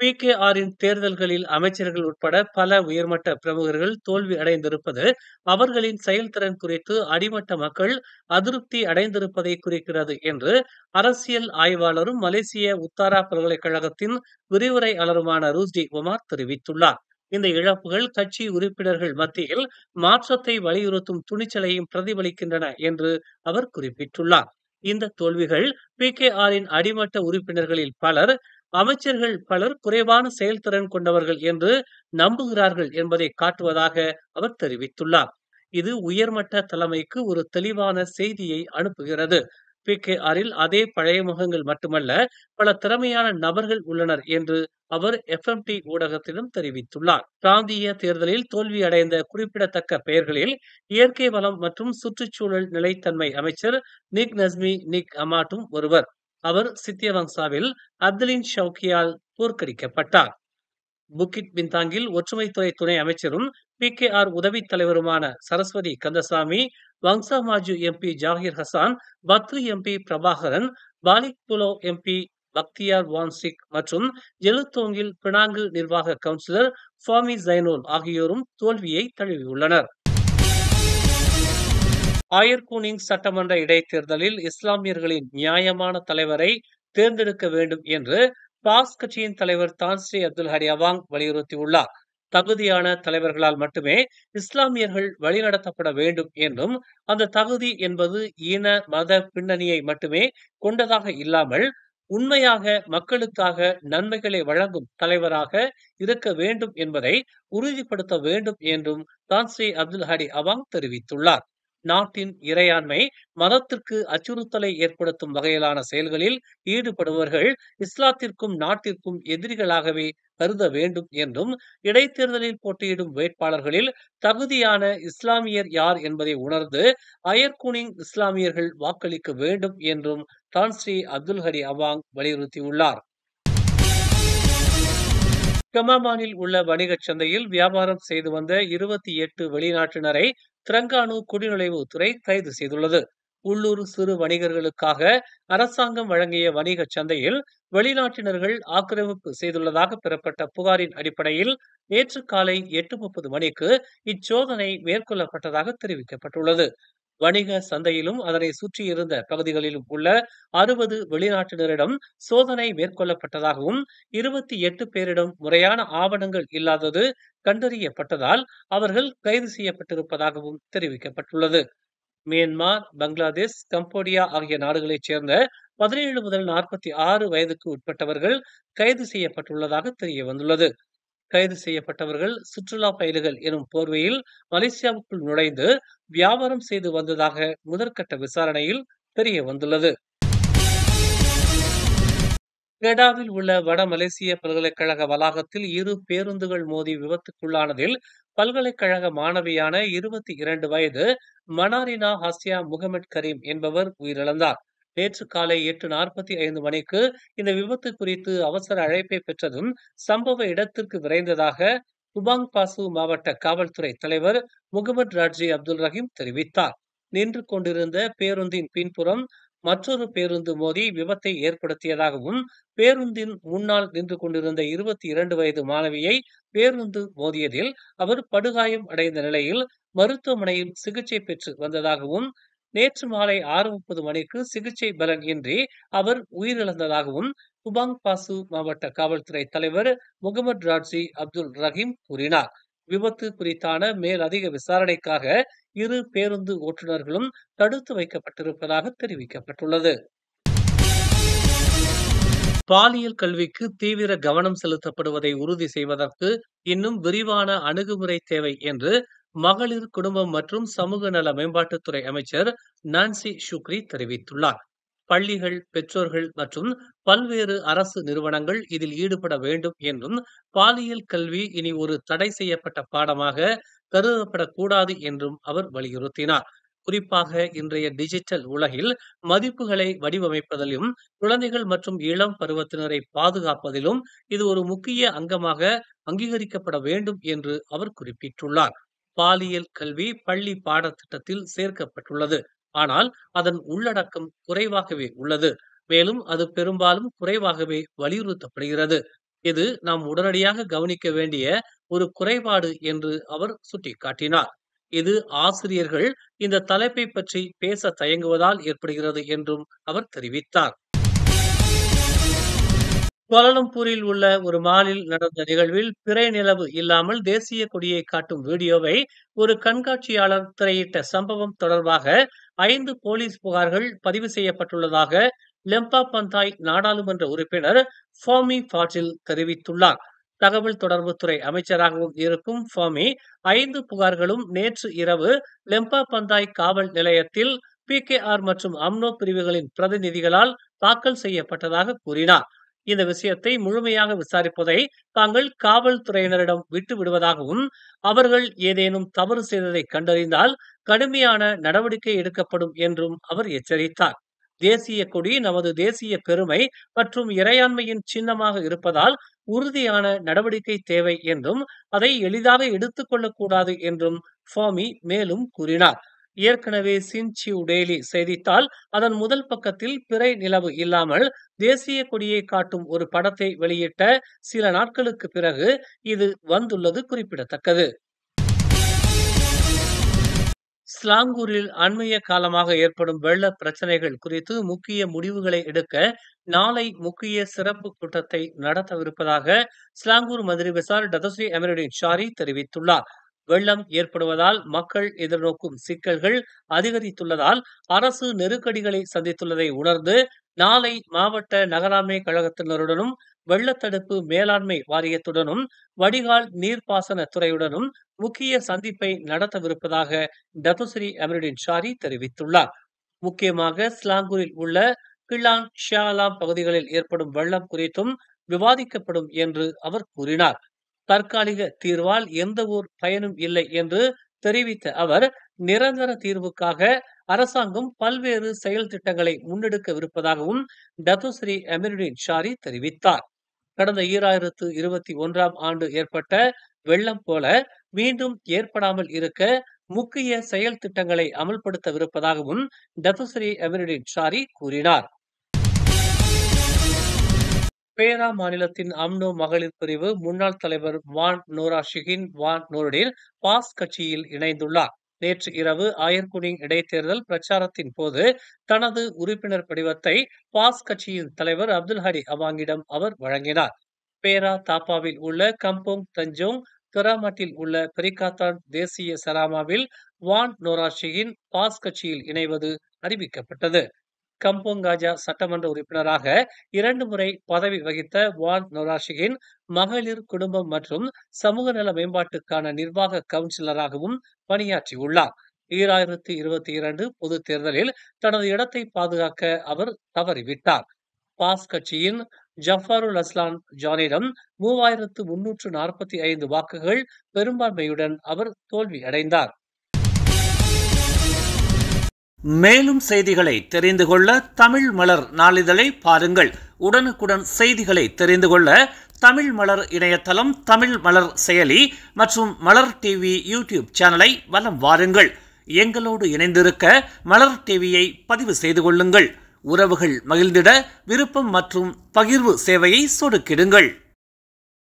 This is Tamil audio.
பிகேஆரின் தேர்தல்களில் அமைச்சர்கள் உட்பட பல உயர்மட்ட பிரமுகர்கள் தோல்வி அடைந்திருப்பது அவர்களின் செயல்திறன் குறித்து அடிமட்ட மக்கள் அதிருப்தி அடைந்திருப்பதை குறிக்கிறது என்று அரசியல் ஆய்வாளரும் மலேசிய உத்தாரா பல்கலைக்கழகத்தின் விரிவுரையாளருமான ரூஸ்டி உமார் தெரிவித்துள்ளார். இந்த இழப்புகள் கட்சி உறுப்பினர்கள் மத்தியில் மாற்றத்தை வலியுறுத்தும் துணிச்சலையும் பிரதிபலிக்கின்றன என்று அவர் குறிப்பிட்டுள்ளார். இந்த தோல்விகள் பிகேஆரின் அடிமட்ட உறுப்பினர்களில் பலர் அமைச்சர்கள் பலர் குறைவான செயல்திறன் கொண்டவர்கள் என்று நம்புகிறார்கள் என்பதை காட்டுவதாக அவர் தெரிவித்துள்ளார். இது உயர்மட்ட தலைமைக்கு ஒரு தெளிவான செய்தியை அனுப்புகிறது. பிகேஆரில் அதே பழைய முகங்கள் மட்டுமல்ல, பல திறமையான நபர்கள் உள்ளனர் என்று அவர் எஃப்எம்டி ஊடகத்திடம் தெரிவித்துள்ளார். பிராந்திய தேர்தலில் தோல்வியடைந்த குறிப்பிடத்தக்க பெயர்களில் இயற்கை வளம் மற்றும் சுற்றுச்சூழல் நிலைத்தன்மை அமைச்சர் நிக் நஸ்மி நிக் அமாட்டும் ஒருவர். அவர் சித்தியவங்சாவில் அப்துலின் ஷவுக்கியால் தோற்கடிக்கப்பட்டார். புக்கிட் பின்தாங்கில் ஒற்றுமைத்துறை துணை அமைச்சரும் பிகேஆர் உதவித் தலைவருமான Saraswathi Kandasamy, Wangsa Maju MP Zahir Hassan, Batu MP Prabakaran, Balik Pulau MP Bakhtiar Wan Chik மற்றும் ஜெலுத்தோங்கில் பினாங்கு நிர்வாக கவுன்சிலர் ஃபாமி ஜைனோல் ஆகியோரும் தோல்வியை தழுவியுள்ளனர். ஆயர்கூனிங் சட்டமன்ற இடைத்தேர்தலில் இஸ்லாமியர்களின் நியாயமான தலைவரை தேர்ந்தெடுக்க வேண்டும் என்று பாஸ் கட்சியின் தலைவர் தான்ஸ்ரீ அப்துல் ஹடி அவாங் வலியுறுத்தியுள்ளார். தகுதியான தலைவர்களால் மட்டுமே இஸ்லாமியர்கள் வழிநடத்தப்பட வேண்டும் என்றும், அந்த தகுதி என்பது இன மத பின்னணியை மட்டுமே கொண்டதாக இல்லாமல் உண்மையாக மக்களுக்காக நன்மைகளை வழங்கும் தலைவராக இருக்க வேண்டும் என்பதை உறுதிப்படுத்த வேண்டும் என்றும் தான்ஸ்ரீ அப்துல் ஹடி அவாங் தெரிவித்துள்ளார். நாட்டின் இறையாண்மை மதத்திற்கு அச்சுறுத்தலை ஏற்படுத்தும் வகையிலான செயல்களில் ஈடுபடுபவர்கள் இஸ்லாத்திற்கும் நாட்டிற்கும் எதிரிகளாகவே கருத வேண்டும் என்றும், இடைத்தேர்தலில் போட்டியிடும் வேட்பாளர்களில் தகுதியான இஸ்லாமியர் யார் என்பதை உணர்ந்து அயர்கூனிங் இஸ்லாமியர்கள் வாக்களிக்க வேண்டும் என்றும் தான்ஸ்ரீ அப்துல் ஹடி அவாங் வலியுறுத்தியுள்ளார். கமாமானில் உள்ள வணிகச் சந்தையில் வியாபாரம் செய்து வந்த 28 வெளிநாட்டினரை திரங்கானு குடிநுழைவு துறை கைது செய்துள்ளது. உள்ளூர் சிறு வணிகர்களுக்காக அரசாங்கம் வழங்கிய வணிகச் சந்தையில் வெளிநாட்டினர்கள் ஆக்கிரமிப்பு செய்துள்ளதாக பெறப்பட்ட புகாரின் அடிப்படையில் நேற்று காலை 8:30 மணிக்கு இச்சோதனை மேற்கொள்ளப்பட்டதாக தெரிவிக்கப்பட்டுள்ளது. வணிக சந்தையிலும் அதனை சுற்றியிருந்த பகுதிகளிலும் உள்ள 60 வெளிநாட்டினரிடம் சோதனை மேற்கொள்ளப்பட்டதாகவும் 28 பேரிடம் முறையான ஆவணங்கள் இல்லாதது கண்டறியப்பட்டதால் அவர்கள் கைது செய்யப்பட்டிருப்பதாகவும் தெரிவிக்கப்பட்டுள்ளது. மியான்மர், பங்களாதேஷ், கம்போடியா ஆகிய நாடுகளைச் சேர்ந்த 17 முதல் 46 வயதுக்கு உட்பட்டவர்கள் கைது செய்யப்பட்டுள்ளதாக தெரிய வந்துள்ளது. கைது செய்யப்பட்டவர்கள் சுற்றுலா பயணிகள் எனும் போர்வையில் மலேசியாவுக்குள் நுழைந்து வியாபாரம் செய்து வந்ததாக முதற்கட்ட விசாரணையில் தெரிய வந்துள்ளது. கெடாவில் உள்ள வட மலேசிய பல்கலைக்கழக வளாகத்தில் 2 பேருந்துகள் மோதி விபத்துக்குள்ளானதில் பல்கலைக்கழக மாணவியான 22 வயது மனாரினா ஹாசியா முகமது கரீம் என்பவர் உயிரிழந்தார். நேற்று காலை 8:45 மணிக்கு இந்த விபத்து குறித்து அவசர அழைப்பை பெற்றதும் சம்பவ இடத்திற்கு விரைந்ததாக குபாங் பாசு மாவட்ட காவல்துறை தலைவர் முகமது ராட்ஜி அப்துல் ரஹீம் தெரிவித்தார். நின்று கொண்டிருந்த பேருந்தின் பின்புறம் மற்றொரு பேருந்து மோதி விபத்தை ஏற்படுத்தியதாகவும், பேருந்தின் முன்னால் நின்று கொண்டிருந்த 22 வயது மாணவியை பேருந்து மோதியதில் அவர் படுகாயம் அடைந்த நிலையில் மருத்துவமனையில் சிகிச்சை பெற்று வந்ததாகவும், நேற்று மாலை 6:30 மணிக்கு சிகிச்சை பலன் இன்றி அவர் உயிரிழந்ததாகவும் குபாங் பாசு மாவட்ட காவல்துறை தலைவர் முகமது ராட்ஜி அப்துல் ரஹீம் கூறினார். விபத்து குறித்தான மேலதிக விசாரணைக்காக 2 பேருந்து ஓட்டுநர்களும் தடுத்து வைக்கப்பட்டிருப்பதாக தெரிவிக்கப்பட்டுள்ளது. பாலியல் கல்விக்கு தீவிர கவனம் செலுத்தப்படுவதை உறுதி செய்வதற்கு இன்னும் விரிவான அணுகுமுறை தேவை என்று மகளிர், குடும்பம் மற்றும் சமூக நல மேம்பாட்டுத்துறை அமைச்சர் நான்சி ஷுக்ரி தெரிவித்துள்ளார். பள்ளிகள், பெற்றோர்கள் மற்றும் பல்வேறு அரசு நிறுவனங்கள் இதில் ஈடுபட வேண்டும் என்றும், பாலியல் கல்வி இனி ஒரு தடை செய்யப்பட்ட பாடமாக கருதப்படக்கூடாது என்றும் அவர் வலியுறுத்தினார். குறிப்பாக இன்றைய டிஜிட்டல் உலகில் மதிப்புகளை வடிவமைப்பதிலும் குழந்தைகள் மற்றும் இளம் பருவத்தினரை பாதுகாப்பதிலும் இது ஒரு முக்கிய அங்கமாக அங்கீகரிக்கப்பட வேண்டும் என்று அவர் குறிப்பிட்டுள்ளார். பாலியல் கல்வி பள்ளி பாடத்திட்டத்தில் சேர்க்கப்பட்டுள்ளது. ஆனால் அதன் உள்ளடக்கம் குறைவாகவே உள்ளது. மேலும் அது பெரும்பாலும் குறைவாகவே வலியுறுத்தப்படுகிறது. இது நாம் உடனடியாக கவனிக்க வேண்டிய ஒரு குறைபாடு என்று அவர் சுட்டிக்காட்டினார். இது ஆசிரியர்கள் இந்த தலைப்பை பற்றி பேச தயங்குவதால் ஏற்படுகிறது என்றும் அவர் தெரிவித்தார். கோலாலம்பூரில் உள்ள ஒரு மாலில் நடந்த நிகழ்வில் பிறை நிலவு இல்லாமல் தேசிய கொடியை காட்டும் வீடியோவை ஒரு கண்காட்சியாளர் திரையிட்ட சம்பவம் தொடர்பாக 5 போலீஸ் புகார்கள் பதிவு செய்யப்பட்டுள்ளதாக லெம்பா பந்தாய் நாடாளுமன்ற உறுப்பினர் ஃபாமி பாட்டில் தெரிவித்துள்ளார். தகவல் தொடர்புத்துறை அமைச்சராகவும் இருக்கும் ஃபாமி 5 புகார்களும் நேற்று இரவு லெம்பா பந்தாய் காவல் நிலையத்தில் PKR மற்றும் அம்னோ பிரிவுகளின் பிரதிநிதிகளால் தாக்கல் செய்யப்பட்டதாக கூறினார். இந்த விஷயத்தை முழுமையாக விசாரிப்பதை தாங்கள் காவல்துறையினரிடம் விட்டு விடுவதாகவும், அவர்கள் ஏதேனும் தவறு செய்ததை கண்டறிந்தால் கடுமையான நடவடிக்கை எடுக்கப்படும் என்றும் அவர் எச்சரித்தார். தேசிய கொடி நமது தேசிய பெருமை மற்றும் இறையாண்மையின் சின்னமாக இருப்பதால் உறுதியான நடவடிக்கை தேவை என்றும், அதை எளிதாக எடுத்துக் கொள்ளக்கூடாது என்றும் ஃபாமி மேலும் கூறினார். ஏற்கனவே சின்சியூ டெய்லி செய்தித்தாள் அதன் முதல் பக்கத்தில் பிறை நிலவு இல்லாமல் தேசிய கொடியை காட்டும் ஒரு படத்தை வெளியிட்ட சில நாட்களுக்கு பிறகு இது வந்துள்ளது குறிப்பிடத்தக்கது. ஸ்லாங்கூரில் அண்மைய காலமாக ஏற்படும் வெள்ள பிரச்சனைகள் குறித்து முக்கிய முடிவுகளை எடுக்க நாளை முக்கிய சிறப்பு கூட்டத்தை நடத்தவிருப்பதாக ஸ்லாங்கூர் மந்திரி விசார் டதஸ்ரீ அமீருddin ஷாரி தெரிவித்துள்ளார். வெள்ளம் ஏற்படுவதால் மக்கள் எதிர்நோக்கும் சிக்கல்கள் அதிகரித்துள்ளதால் அரசு நெருக்கடிகளை சந்தித்துள்ளதை உணர்ந்து நாளை மாவட்ட நகராண்மை கழகத்தினருடனும் வெள்ளத்தடுப்பு மேலாண்மை வாரியத்துடனும் வடிகால் நீர்ப்பாசன துறையுடனும் முக்கிய சந்திப்பை நடத்தவிருப்பதாக டதஸ்ரீ அமீருddin ஷாரி தெரிவித்துள்ளார். முக்கியமாக ஸ்லாங்கூரில் உள்ள கிளான் ஷியாலாம் பகுதிகளில் ஏற்படும் வெள்ளம் குறித்தும் விவாதிக்கப்படும் என்று அவர் கூறினார். தற்காலிக தீர்வால் எந்த ஒரு பயனும் இல்லை என்று தெரிவித்த அவர், நிரந்தர தீர்வுக்காக அரசாங்கம் பல்வேறு செயல் திட்டங்களை முன்னெடுக்கவிருப்பதாகவும் டதஸ்ரீ அமீருddin ஷாரி தெரிவித்தார். கடந்த 2021ஆம் ஆண்டு ஏற்பட்ட வெள்ளம் போல மீண்டும் ஏற்படாமல் இருக்க முக்கிய செயல் திட்டங்களை அமல்படுத்தவிருப்பதாகவும் டதஸ்ரீ அமீருddin ஷாரி கூறினார். பேரா மாநிலத்தின் அம்னோ மகளிர் பிரிவு முன்னாள் தலைவர் வான் நோரா ஷிகின் வான் நூருடின் பாஸ் கட்சியில் இணைந்துள்ளார். நேற்று இரவு ஆயர்குனிங் இடைத்தேர்தல் பிரச்சாரத்தின் போது தனது உறுப்பினர் படிவத்தை பாஸ் கட்சியின் தலைவர் அப்துல் ஹடி அவாங்கிடம் அவர் வழங்கினார். பேரா தாப்பாவில் உள்ள கம்போங் தஞ்சோங், தெராமட்டில் உள்ள பெரிகாத்தான் தேசிய சராமாவில் வான் நோரா ஷிகின் பாஸ் கட்சியில் இணைவது அறிவிக்கப்பட்டது. கம்போங் காஜா சட்டமன்ற உறுப்பினராக 2 முறை பதவி வகித்த வான் நோரா ஷிகின் மகளிர், குடும்பம் மற்றும் சமூக நல மேம்பாட்டுக்கான நிர்வாக கவுன்சிலராகவும் பணியாற்றியுள்ளார். 2022 பொதுத் தேர்தலில் தனது இடத்தை பாதுகாக்க அவர் தவறிவிட்டார். பாஸ் கட்சியின் ஜஃபாருல் அஸ்லான் ஜானிடம் 3345 வாக்குகள் பெரும்பான்மையுடன் அவர் தோல்வி அடைந்தார். மேலும் செய்திகளை தெரிந்து கொள்ள தமிழ் மலர் நாளிதழை பாருங்கள். உடனுக்குடன் செய்திகளை தெரிந்து கொள்ள தமிழ் மலர் இணையதளம், தமிழ் மலர் செயலி மற்றும் மலர் டிவி யூடியூப் சேனலை வலம் வாருங்கள். எங்களோடு இணைந்திருக்க மலர் டிவியை பதிவு செய்து கொள்ளுங்கள். உறவுகள் மகிழ்ந்திட விருப்பம் மற்றும் பகிர்வு சேவையை சொடுக்கிடுங்கள்.